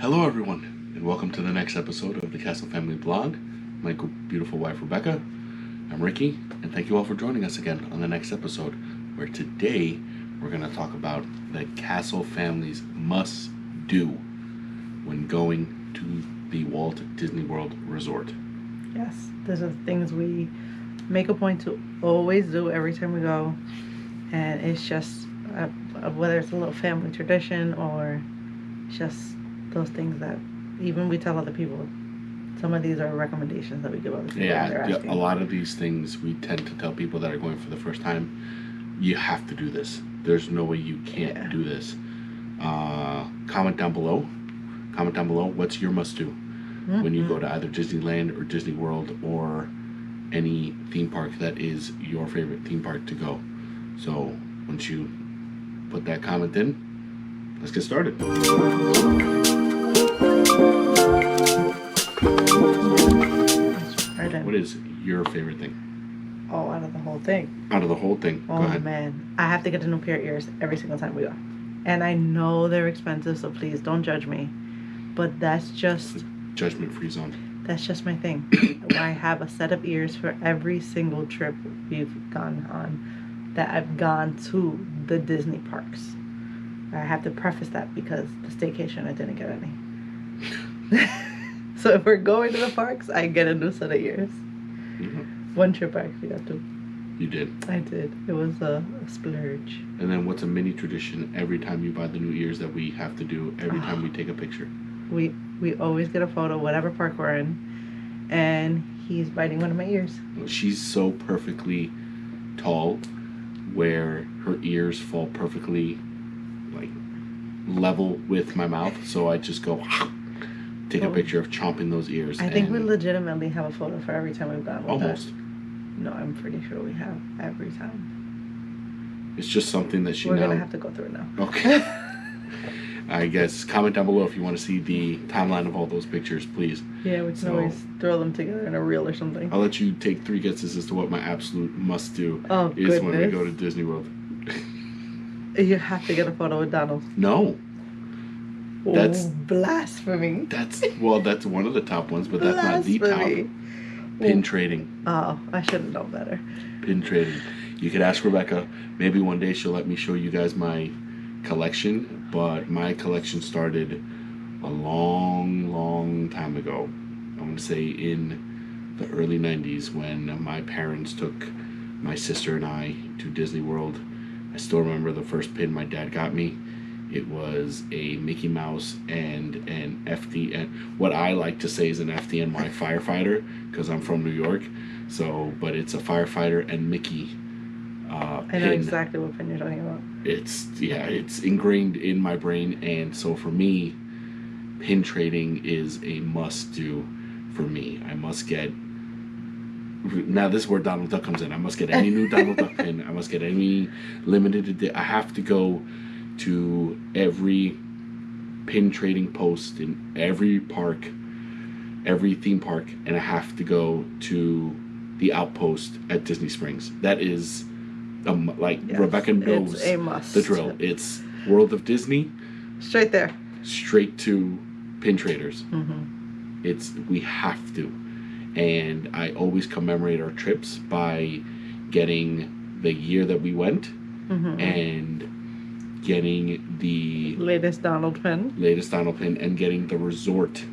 Hello, everyone, and welcome to the next episode of the Castle Family Blog. My beautiful wife, Rebecca. I'm Ricky, and thank you all for joining us again on the next episode, where today we're going to talk about the Castle family's must-do when going to the Walt Disney World Resort. Yes, those are the things we make a point to always do every time we go, and it's just whether it's a little family tradition or just those things that even we tell other people. Some of these are recommendations that we give other people. Yeah, a lot of these things we tend to tell people that are going for the first time, you have to do this. There's no way you can't do this. Comment down below. What's your must-do when you go to either Disneyland or Disney World or any theme park that is your favorite theme park to go. So once you put that comment in, let's get started. What is your favorite thing? Oh, out of the whole thing. Out of the whole thing. Oh, go ahead. Man. I have to get a new pair of ears every single time we go. And I know they're expensive, so please don't judge me. But that's just... Judgment-free zone. That's just my thing. I have a set of ears for every single trip we've gone on that I've gone to the Disney parks. I have to preface that because the staycation, I didn't get any. So if we're going to the parks, I get a new set of ears. Mm-hmm. One trip I actually got to. You did? I did. It was a splurge. And then what's a mini tradition every time you buy the new ears that we have to do every time we take a picture? We always get a photo, whatever park we're in, and he's biting one of my ears. She's so perfectly tall where her ears fall perfectly like level with my mouth, so I just go take a picture of chomping those ears. I think we legitimately have a photo for every time we've gone with almost. No, I'm pretty sure we have every time. It's just something that We're gonna have to go through it now. Okay. I guess comment down below if you want to see the timeline of all those pictures, please. Yeah, we can always throw them together in a reel or something. I'll let you take 3 guesses as to what my absolute must-do is when we go to Disney World. You have to get a photo with Donald. No. That's blasphemy. That's one of the top ones, but that's not the top. Pin trading. Oh, I should have known better. Pin trading. You could ask Rebecca. Maybe one day she'll let me show you guys my collection, but my collection started a long time ago. I'm going to say in the early 90s when my parents took my sister and I to Disney World. I still remember the first pin my dad got me. It was a Mickey Mouse and an FDN, what I like to say is an FDNY firefighter, because I'm from New York. So, but it's a firefighter and Mickey pin. I know exactly what pin you're talking about. It's ingrained in my brain, and so for me, pin trading is a must-do for me. I must get... Now this is where Donald Duck comes in. I must get any new Donald Duck pin. I must get any limited edition. I have to go to every pin trading post in every park, every theme park, and I have to go to the outpost at Disney Springs. That is, Rebecca knows it's a must. The drill. It's World of Disney. Straight there. Straight to pin traders. Mm-hmm. We have to. And I always commemorate our trips by getting the year that we went and getting the latest Donald pin and getting the resort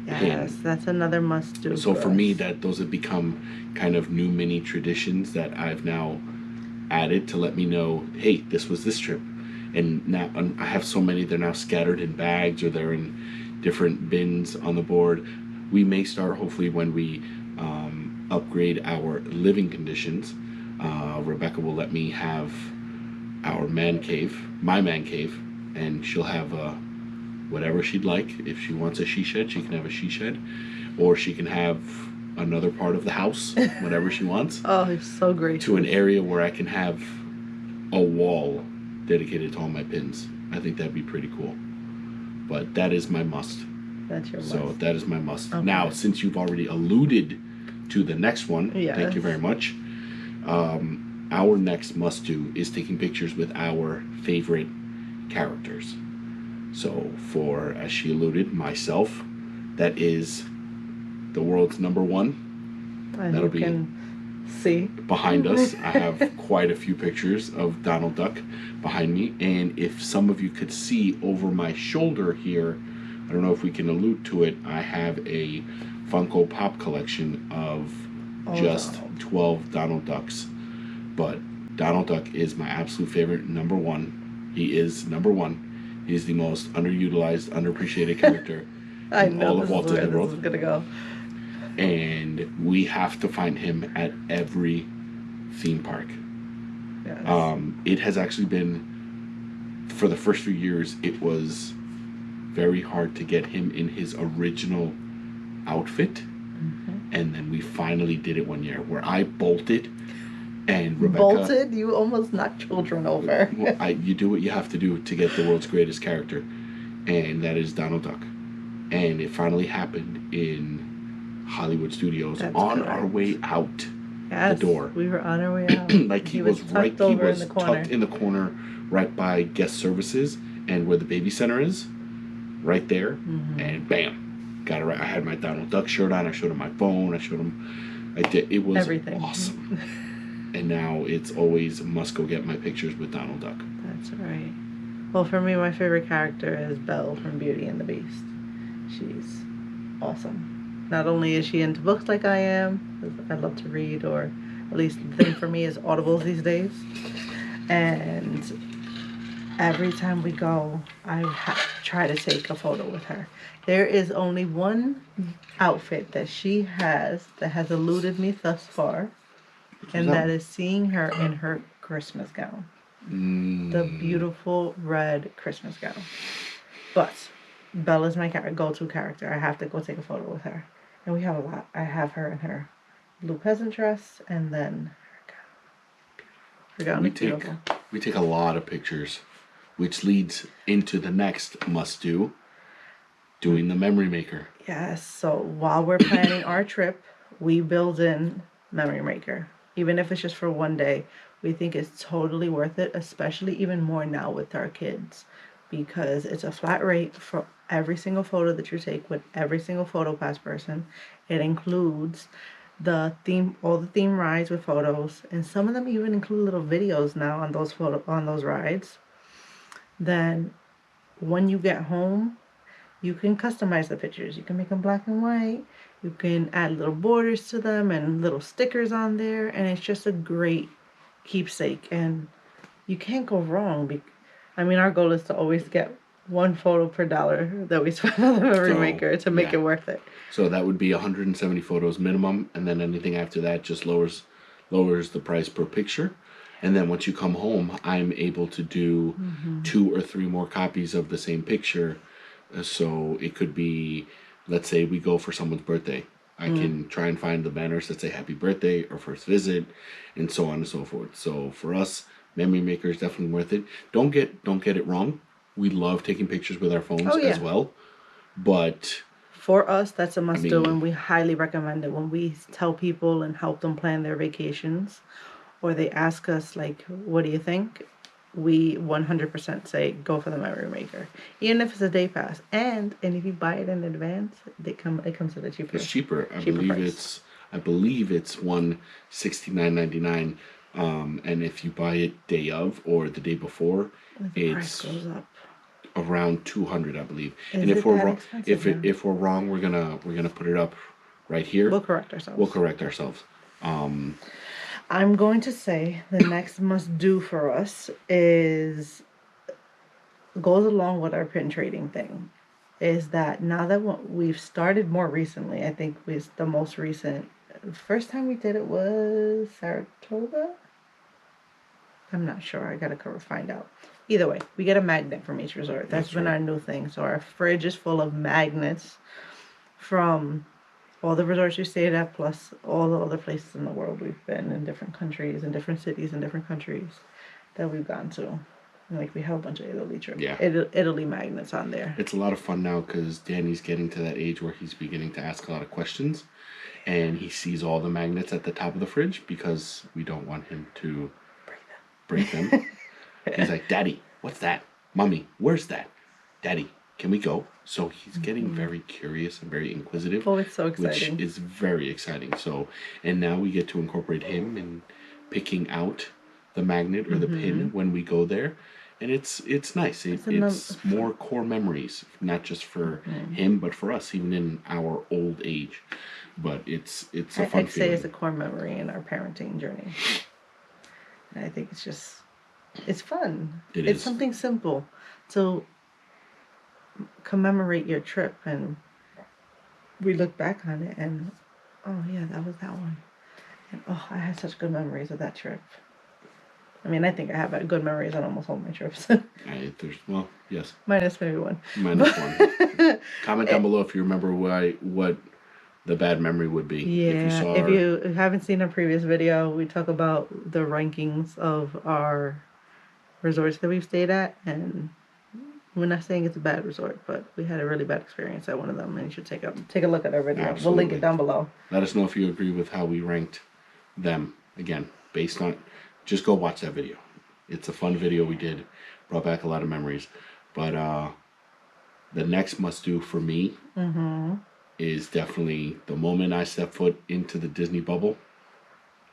pin. That's another must do. So for me, those have become kind of new mini traditions that I've now added to let me know, hey, this was this trip. And now I have so many, they're now scattered in bags or they're in different bins on the board. We may start, hopefully, when we upgrade our living conditions. Rebecca will let me have our man cave, my man cave, and she'll have whatever she'd like. If she wants a she shed, she can have a she shed, or she can have another part of the house, whatever she wants. Oh, it's so great. To an area where I can have a wall dedicated to all my pins. I think that'd be pretty cool. But that is my must. That's your must. So that is my must. Okay. Now, since you've already alluded to the next one, thank you very much. Our next must-do is taking pictures with our favorite characters. So for, as she alluded, myself, that is the world's number one. And That'll you be can see behind us. I have quite a few pictures of Donald Duck behind me, and if some of you could see over my shoulder here, I don't know if we can allude to it, I have a Funko Pop collection of just Donald. 12 Donald Ducks. But Donald Duck is my absolute favorite, number one. He is number one. He's the most underutilized, underappreciated character I in know all this of is Walt where Disney this World. is gonna go. And we have to find him at every theme park. Yes. It has actually been, for the first few years, it was very hard to get him in his original outfit. And then we finally did it one year where I bolted and Rebecca. Bolted? You almost knocked children over. Well, you do what you have to do to get the world's greatest character, and that is Donald Duck. And it finally happened in Hollywood Studios. That's on correct. our way out Yes, the door. we were on our way out. Like he was right, tucked over he was in the corner. tucked in the corner right by guest services and where the baby center is, right there. And bam, got it right. I had my Donald Duck shirt on. I showed him my phone. I showed him. I did. It was Everything. awesome. And now it's always must go get my pictures with Donald Duck. That's right. Well, for me, my favorite character is Belle from Beauty and the Beast. She's awesome. Not only is she into books like I am, 'cause I love to read, or at least the thing for me is audibles these days. And every time we go, I try to take a photo with her. There is only one outfit that she has that has eluded me thus far, and that is seeing her in her Christmas gown. The beautiful red Christmas gown. But Bella's my go-to character. I have to go take a photo with her. And we have a lot. I have her in her blue peasant dress, and then her gown. We Is take beautiful. we take a lot of pictures, which leads into the next must do, doing the memory maker. Yes, so while we're planning our trip, we build in Memory Maker. Even if it's just for one day, we think it's totally worth it, especially even more now with our kids, because it's a flat rate for every single photo that you take with every single PhotoPass person. It includes the theme, all the theme rides with photos, and some of them even include little videos now on those rides. Then when you get home, you can customize the pictures. You can make them black and white. You can add little borders to them and little stickers on there. And it's just a great keepsake. And you can't go wrong. I mean, our goal is to always get one photo per dollar that we spend on the Memory Maker to make it worth it. So that would be 170 photos minimum. And then anything after that just lowers the price per picture. And then once you come home, I'm able to do 2 or 3 more copies of the same picture. So it could be, let's say we go for someone's birthday. I can try and find the banners that say happy birthday or first visit and so on and so forth. So for us, Memory Maker is definitely worth it. Don't get it wrong. We love taking pictures with our phones as well. But for us, that's a must do, mean- and we highly recommend it when we tell people and help them plan their vacations, or they ask us, like, what do you think? We 100% say go for the Memory Maker, even if it's a day pass, and if you buy it in advance, it comes at a cheaper. it's cheaper. I cheaper believe price. it's $169.99. And if you buy it day of or the day before, The price it's goes up. around 200, I believe. Is And if it we're that wrong, expensive now? if we're wrong, we're gonna put it up right here. We'll correct ourselves. We'll correct ourselves. I'm going to say the next must do for us goes along with our pin trading thing, is that now that we've started more recently, I think was the most recent. First time we did it was Saratoga. I'm not sure. I gotta find out. Either way, we get a magnet from each resort. That's been right. our new thing. So our fridge is full of magnets from all the resorts we stayed at, plus all the other places in the world we've been, in different countries, in different cities, in different countries that we've gone to. And like we have a bunch of Italy trips. Yeah. Italy magnets on there. It's a lot of fun now because Danny's getting to that age where he's beginning to ask a lot of questions, and he sees all the magnets at the top of the fridge because we don't want him to break them. He's like, "Daddy, what's that? Mommy, where's that?" Daddy, can we go? So he's getting very curious and very inquisitive, Oh, it's so which exciting. is very exciting. So, and now we get to incorporate him in picking out the magnet or the pin when we go there, and it's nice. It's another. It's more core memories, not just for him, but for us, even in our old age. But it's a fun I'd say it's a feeling. core memory in our parenting journey. And I think it's fun. It It's is. something simple to commemorate your trip, and we look back on it, and oh yeah, that was that one. And oh, I had such good memories of that trip. I mean, I think I have good memories on almost all my trips, Well, yes, minus maybe one. minus one. Comment down below if you remember what the bad memory would be. If you Yeah, saw if our, you haven't seen a previous video, we talk about the rankings of our resorts that we've stayed at, and we're not saying it's a bad resort, but we had a really bad experience at one of them, and you should take a look at our video. We'll link Absolutely. it down below. Let us know if you agree with how we ranked them. Again, based on, just go watch that video. It's a fun video we did. Brought back a lot of memories. But the next must do for me is definitely the moment I step foot into the Disney bubble.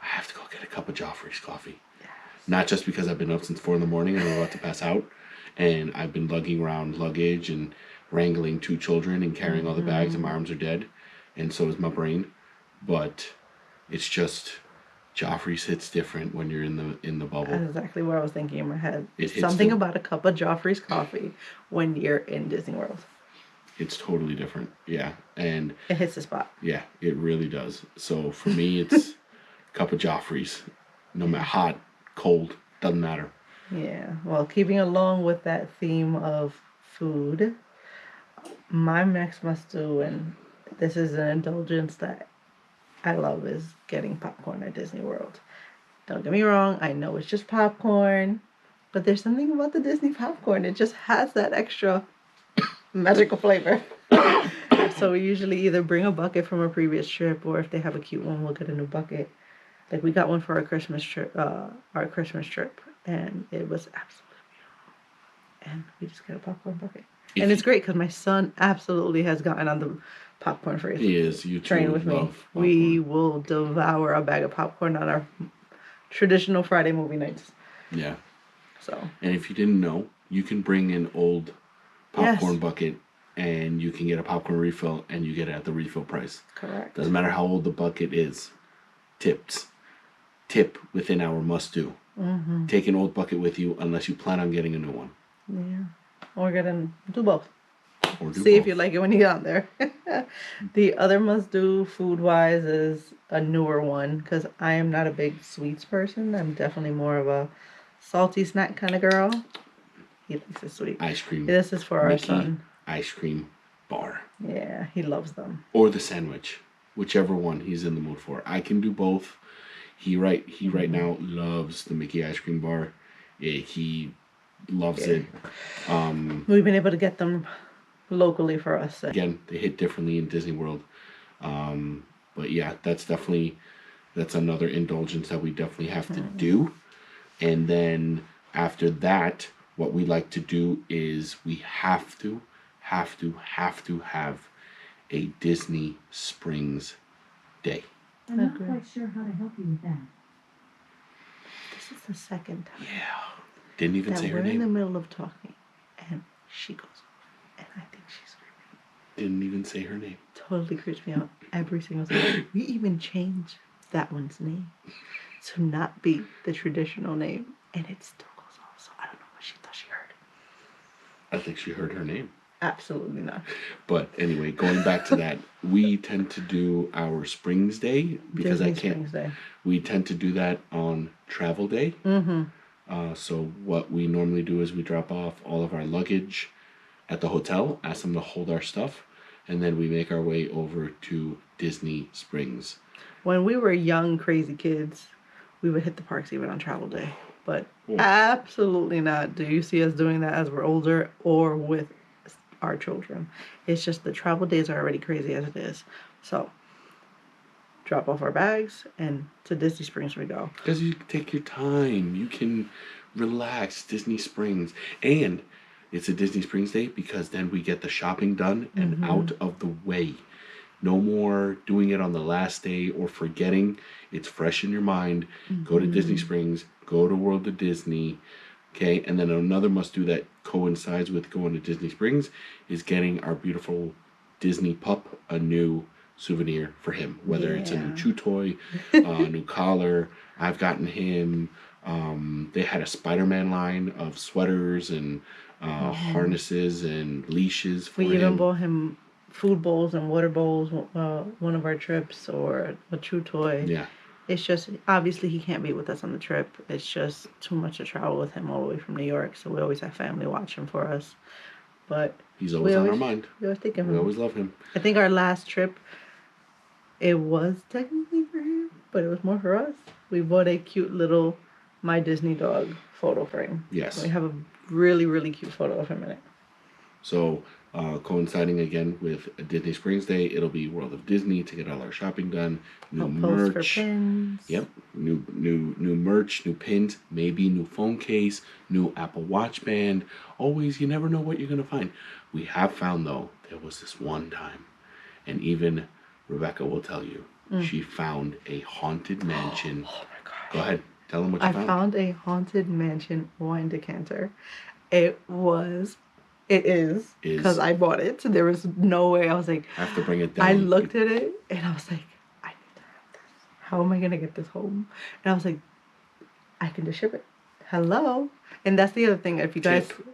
I have to go get a cup of Joffrey's coffee. Not just because I've been up since 4 in the morning and I'm about to pass out, and I've been lugging around luggage and wrangling 2 children and carrying all the bags, and my arms are dead, and so is my brain. But it's just Joffrey's hits different when you're in the bubble. That's exactly what I was thinking in my head. It hits Something the- about a cup of Joffrey's coffee when you're in Disney World. It's totally different. Yeah, and It hits the spot. yeah, it really does. So for me, it's cup of Joffrey's, no matter hot, cold, doesn't matter. Yeah. Well, keeping along with that theme of food, my next must do, and this is an indulgence that I love, is getting popcorn at Disney World. Don't get me wrong, I know it's just popcorn, but there's something about the Disney popcorn. It just has that extra magical flavor. So we usually either bring a bucket from a previous trip, or if they have a cute one, we'll get a new bucket. Like we got one for our Christmas trip, and it was absolutely beautiful. And we just got a popcorn bucket, and it's great because my son absolutely has gotten on the popcorn phrase He is. You train two with me. love We popcorn. will devour a bag of popcorn on our traditional Friday movie nights. Yeah. So And if you didn't know, you can bring an old popcorn Yes. bucket and you can get a popcorn refill and you get it at the refill price. correct. Doesn't matter how old the bucket is. Tips. Tip within our must do. Take an old bucket with you unless you plan on getting a new one. Yeah. Or get in, do both. Or do See if both. you like it when you get on there. The other must do food wise is a newer one, because I am not a big sweets person. I'm definitely more of a salty snack kind of girl. He likes the sweet. Ice cream. This is for our Mickey son. ice cream bar. Yeah, he loves them. Or the sandwich. Whichever one he's in the mood for. I can do both. He right now loves the Mickey ice cream bar. Yeah, he loves it. We've been able to get them locally for us. Again, they hit differently in Disney World. But yeah, that's another indulgence that we definitely have to do. And then after that, what we like to do is we have to have a Disney Springs day. I'm not Agree. quite sure how to help you with that. This is the second time Yeah. Didn't even that say we're her in the name. middle of talking, and she goes off, and I think she's screaming. Didn't even say her name. Totally creeps me out every single time. We even changed that one's name to not be the traditional name, and it still goes off. So I don't know what she thought she heard. I think she heard her name. Absolutely not. But anyway, going back to that, we tend to do our Springs Day because Disney I can't. Springs Day. We tend to do that on travel day. So what we normally do is we drop off all of our luggage at the hotel, ask them to hold our stuff, and then we make our way over to Disney Springs. When we were young, crazy kids, we would hit the parks even on travel day. But Oh. absolutely not do you see us doing that as we're older or with our children. It's just the travel days are already crazy as it is. So, drop off our bags and to Disney Springs we go. Because you take your time, you can relax. Disney Springs, and It's a Disney Springs day because then we get the shopping done and out of the way. No more doing it on the last day or forgetting. It's fresh in your mind. Go to Disney Springs, go to World of Disney. Okay, and then another must do that coincides with going to Disney Springs is getting our beautiful Disney pup a new souvenir for him, whether it's a new Yeah. chew toy, a new collar. I've gotten him. They had a Spider-Man line of sweaters and harnesses and leashes for We even him. bought him food bowls and water bowls one of our trips, or a true toy. Yeah, It's just, obviously he can't be with us on the trip. It's just too much to travel with him all the way from New York. So we always have family watching for us. But he's always on our mind. we always think of We him. always love him. I think our last trip, it was technically for him, but it was more for us. We bought a cute little My Disney Dog photo frame. Yes. We have a really, really cute photo of him in it. So, coinciding again with Disney Springs Day, it'll be World of Disney to get all our shopping done. New Post for merch. pins. Yep. New merch, new pins, maybe new phone case, new Apple Watch band. Always, you never know what you're gonna find. We have found though, there was this one time, and even Rebecca will tell you, she found a haunted mansion. Oh my god. Go ahead, tell them what you I found. found a haunted mansion wine decanter. It is, Is. because I bought it. So there was no way. I was like, I have to bring it down. I looked at it and I was like, I need to have this. How am I gonna get this home? And I was like, I can just ship it. Hello. And that's the other thing. If you guys, Tip.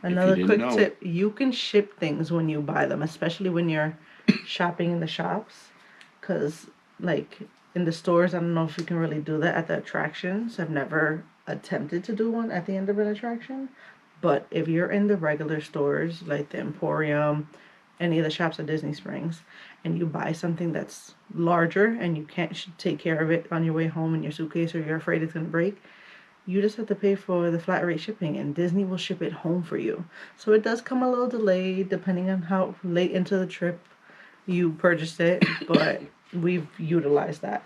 another didn't quick know. tip, you can ship things when you buy them, especially when you're shopping in the shops. Because, like, in the stores, I don't know if you can really do that at the attractions. I've never attempted to do one at the end of an attraction. But if you're in the regular stores, like the Emporium, any of the shops at Disney Springs, and you buy something that's larger and you can't take care of it on your way home in your suitcase, or you're afraid it's going to break, you just have to pay for the flat rate shipping, and Disney will ship it home for you. So it does come a little delayed depending on how late into the trip you purchased it, but we've utilized that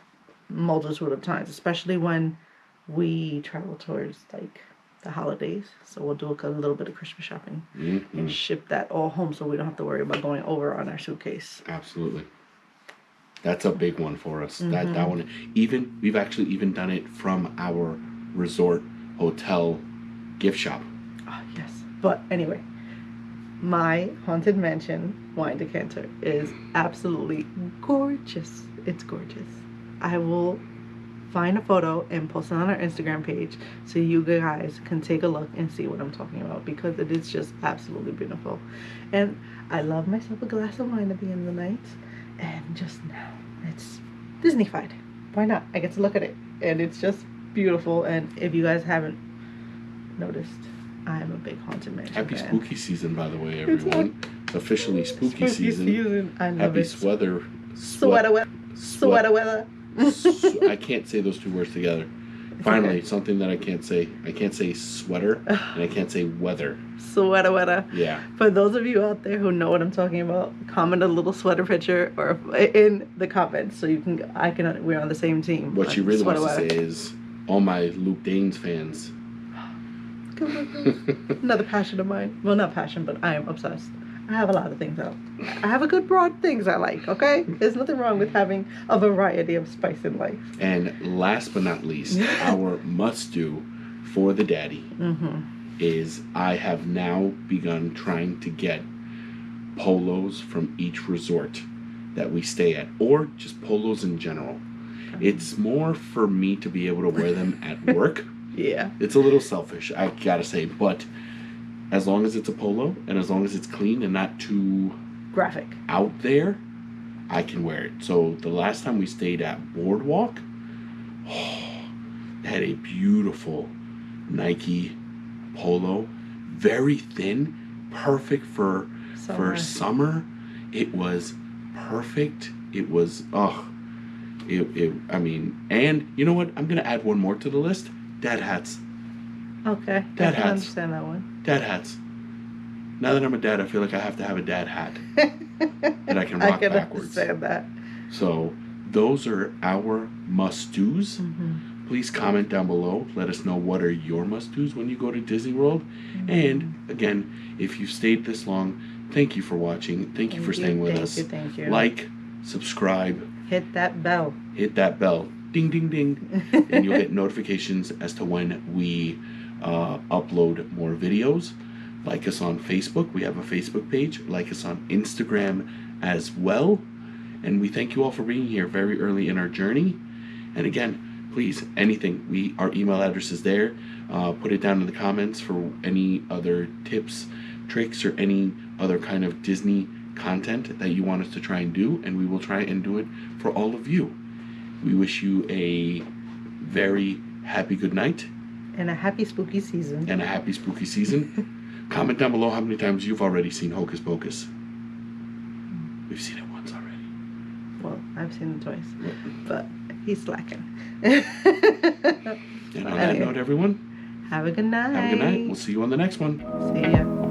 multitude of times, especially when we travel towards like the holidays. So we'll do a little bit of Christmas shopping and ship that all home, so we don't have to worry about going over on our suitcase. Absolutely. That's a big one for us. That one, even we've actually even done it from our resort hotel gift shop. Oh, yes. But anyway, my Haunted Mansion wine decanter is absolutely gorgeous. It's gorgeous. I will find a photo and post it on our Instagram page so you guys can take a look and see what I'm talking about, because it is just absolutely beautiful. And I love myself a glass of wine at the end of the night, and just now it's Disney-fied. Why not? I get to look at it and it's just beautiful. And if you guys haven't noticed, I'm a big Haunted Mansion Happy fan. spooky season, by the way, everyone. Officially spooky season. I love Happy it. sweater. Sweater weather. Sweater weather. I can't say those two words together. Finally, okay. something that I can't say. I can't say sweater and I can't say weather. Sweater weather. Yeah. For those of you out there who know what I'm talking about, comment a little sweater picture or in the comments so we're on the same team. What she really Sweater wants to weather. say is, all my Luke Danes fans. Come on. Another passion of mine. Well, not passion, but I am obsessed. I have a lot of things I have a good broad things I like, okay? There's nothing wrong with having a variety of spice in life. And last but not least, our must do for the daddy is I have now begun trying to get polos from each resort that we stay at, or just polos in general. It's more for me to be able to wear them at work. Yeah. It's a little selfish, I gotta say, but as long as it's a polo and as long as it's clean and not too Graphic. out there, I can wear it. So the last time we stayed at Boardwalk, they had a beautiful Nike polo, very thin, perfect for summer. It was perfect. It was I mean, and you know what? I'm gonna add one more to the list. Dad hats. Okay. Dad I can hats. understand that one. Dad hats. Now that I'm a dad, I feel like I have to have a dad hat that I can rock I can backwards. understand that. So those are our must-dos. please comment down below. Let us know what are your must-dos when you go to Disney World. And again, if you've stayed this long, thank you for watching. Thank you for staying with us. Thank you. Like, subscribe, hit that bell. hit that bell, ding, ding, ding, and you'll get notifications as to when we upload more videos. Like us on Facebook. We have a Facebook page. Like us on Instagram as well. And we thank you all for being here very early in our journey. And again, please, anything, our email address is there. Put it down in the comments for any other tips, tricks, or any other kind of Disney content that you want us to try and do, and we will try and do it for all of you. We wish you a very happy good night. And a happy spooky season. And a happy spooky season. Comment down below how many times you've already seen Hocus Pocus. We've seen it once already. Well, I've seen it twice, but he's slacking. And on that note, everyone, have a good night. have a good night. We'll see you on the next one. See ya.